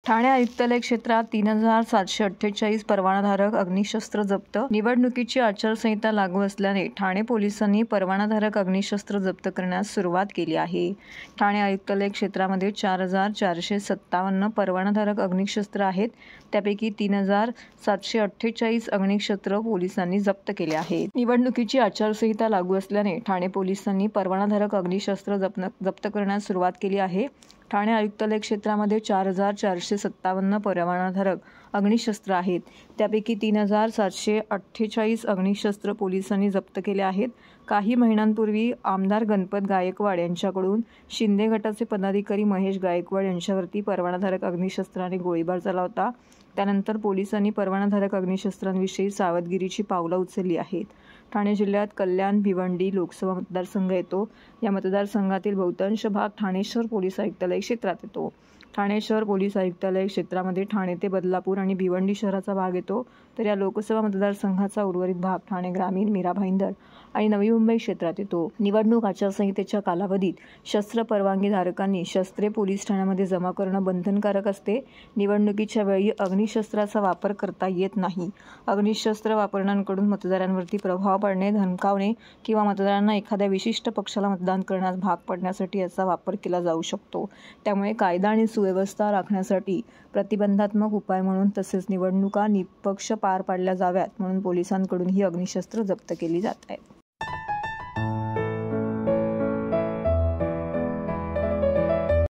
ठाणे आयुक्तालय क्षेत्रात 3748 परवानाधारक अग्निशस्त्र जप्त. निवडणुकीची आचारसंहिता लागू असल्याने ठाणे पोलिसांनी परवानाधारक अग्निशस्त्र जप्त करण्यास सुरुवात केली आहे. ठाणे आयुक्तालय क्षेत्रामध्ये 4457 परवानाधारक अग्निशस्त्र आहेत. त्यापैकी 3748 अग्निशस्त्र पोलिसांनी जप्त केले आहेत. निवडणुकीची आचारसंहिता लागू असल्याने ठाणे पोलिसांनी परवानाधारक अग्निशस्त्र जप्त करण्यास सुरुवात केली आहे. ठाणे आयुक्तालय क्षेत्रामध्ये 4457 परवानाधारक अग्निशस्त्र आहेत. त्यापैकी 3748 अग्निशस्त्र पोलिसांनी जप्त केले आहेत. काही महिन्यांपूर्वी आमदार गणपत गायकवाड यांच्याकडून शिंदे गटाचे पदाधिकारी महेश गायकवाड यांच्यावरती परवानाधारक अग्निशस्त्राने गोळीबार झाला होता. त्यानंतर पोलिसांनी परवानाधारक अग्निशस्त्रांविषयी सावधगिरीची पावलं उचलली आहेत. ठाणे जिल्ह्यात कल्याण भिवंडी लोकसभा मतदारसंघ येतो. या मतदारसंघातील बहुतांश भाग ठाणे शहर पोलीस आयुक्तालय क्षेत्रात येतो. ठाणे शहर पोलीस आयुक्तालय क्षेत्रामध्ये ठाणे ते बदलापूर आणि भिवंडी शहराचा भाग येतो. तर या लोकसभा मतदारसंघाचा उर्वरित भाग ठाणे ग्रामीण, मीरा भाईंदर आणि नवी मुंबई क्षेत्रात येतो. निवडणूक आचारसंहितेच्या कालावधीत शस्त्र परवानगीधारकांनी शस्त्रे पोलीस ठाण्यामध्ये जमा करणं बंधनकारक असते. निवडणुकीच्या वेळी अग्निशस्त्राचा वापर करता येत नाही. अग्निशस्त्र वापरणाऱ्यांकडून मतदारांवरती प्रभाव पाडणे, धमकावणे किंवा मतदारांना एखाद्या विशिष्ट पक्षाला मतदान करण्यास भाग पाडण्यासाठी याचा वापर केला जाऊ शकतो. त्यामुळे कायदा आणि सुव्यवस्था राखण्यासाठी प्रतिबंधात्मक उपाय म्हणून तसेच निवडणुका निष्पक्ष पार पाडल्या जाव्यात म्हणून पोलिसांकडून ही अग्निशस्त्र जप्त केली जात आहेत.